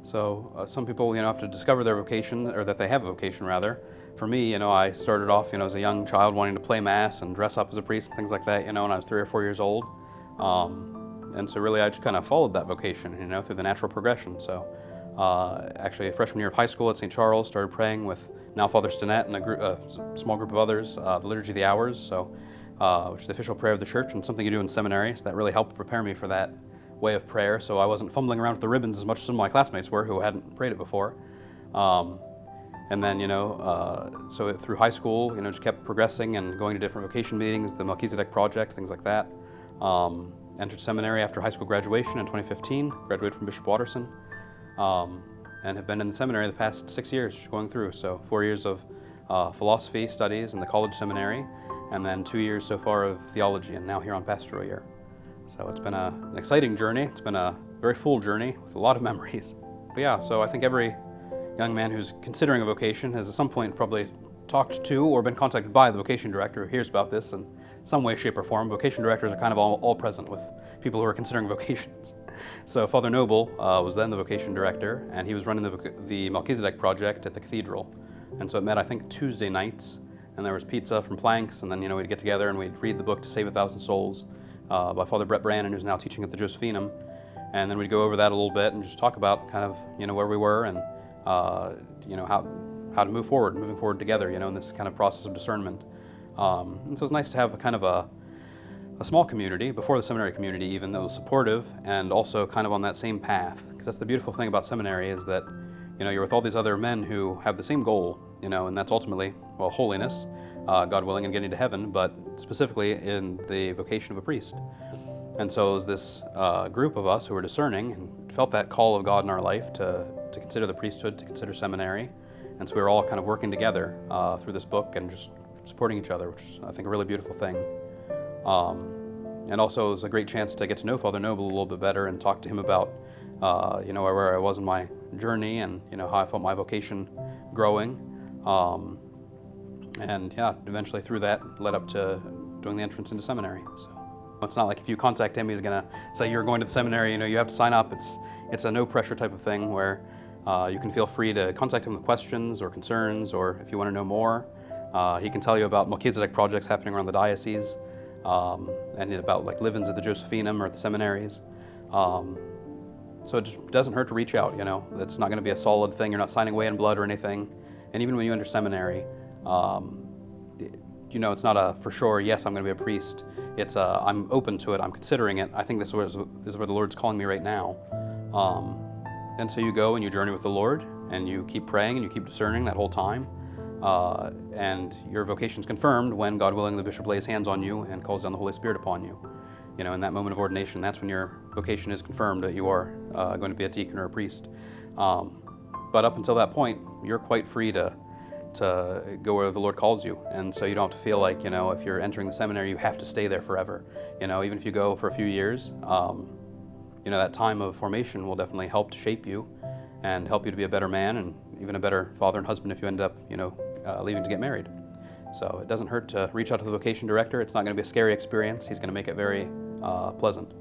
So some people, have to discover their vocation, or that they have a vocation rather. For me, I started off, as a young child wanting to play mass and dress up as a priest, things like that, when I was 3 or 4 years old. And so really I just kind of followed that vocation, through the natural progression. So actually, a freshman year of high school at St. Charles, started praying with now Father Stinnett and a small group of others, the Liturgy of the Hours, which is the official prayer of the church and something you do in seminary. So that really helped prepare me for that way of prayer. So I wasn't fumbling around with the ribbons as much as some of my classmates were who hadn't prayed it before. And then, so through high school, just kept progressing and going to different vocation meetings, the Melchizedek Project, things like that. Entered seminary after high school graduation in 2015, graduated from Bishop Watterson, and have been in the seminary the past 6 years, just going through. So 4 years of philosophy studies in the college seminary, and then 2 years so far of theology, and now here on pastoral year. So it's been an exciting journey. It's been a very full journey with a lot of memories. But yeah, so I think every young man who's considering a vocation has at some point probably talked to or been contacted by the vocation director who hears about this in some way, shape, or form. Vocation directors are kind of all present with people who are considering vocations. So Father Noble was then the vocation director, and he was running the Melchizedek Project at the cathedral. And so it met, I think, Tuesday nights, and there was pizza from Planks, and then we'd get together and we'd read the book To Save 1,000 Souls by Father Brett Brannon, who's now teaching at the Josephinum. And then we'd go over that a little bit and just talk about kind of where we were and how to moving forward together, in this kind of process of discernment. And so it's nice to have a kind of a small community, before the seminary community even, that was supportive and also kind of on that same path. Because that's the beautiful thing about seminary, is that you're with all these other men who have the same goal, and that's ultimately, holiness, God willing, and getting to heaven, but specifically in the vocation of a priest. And so it was this group of us who were discerning and felt that call of God in our life to consider the priesthood, to consider seminary. And so we were all kind of working together through this book and just supporting each other, which is, I think, a really beautiful thing. And also it was a great chance to get to know Father Noble a little bit better and talk to him about, where I was in my journey and, how I felt my vocation growing. And yeah, eventually through that led up to doing the entrance into seminary. So it's not like if you contact him, he's going to say you're going to the seminary, you have to sign up. It's a no pressure type of thing where you can feel free to contact him with questions or concerns, or if you want to know more. He can tell you about Melchizedek projects happening around the diocese, and about like live-ins at the Josephinum or at the seminaries. So it just doesn't hurt to reach out, It's not going to be a solid thing. You're not signing away in blood or anything. And even when you enter seminary, it's not a for sure, yes, I'm going to be a priest. It's I'm open to it, I'm considering it. I think this is where the Lord's calling me right now. And so you go and you journey with the Lord, and you keep praying and you keep discerning that whole time. And your vocation's confirmed when, God willing, the bishop lays hands on you and calls down the Holy Spirit upon you. In that moment of ordination, that's when your vocation is confirmed that you are going to be a deacon or a priest. But up until that point, you're quite free to go where the Lord calls you. And so you don't have to feel like, if you're entering the seminary, you have to stay there forever. Even if you go for a few years, that time of formation will definitely help to shape you and help you to be a better man and even a better father and husband if you end up, leaving to get married. So it doesn't hurt to reach out to the vocation director. It's not going to be a scary experience. He's going to make it very pleasant.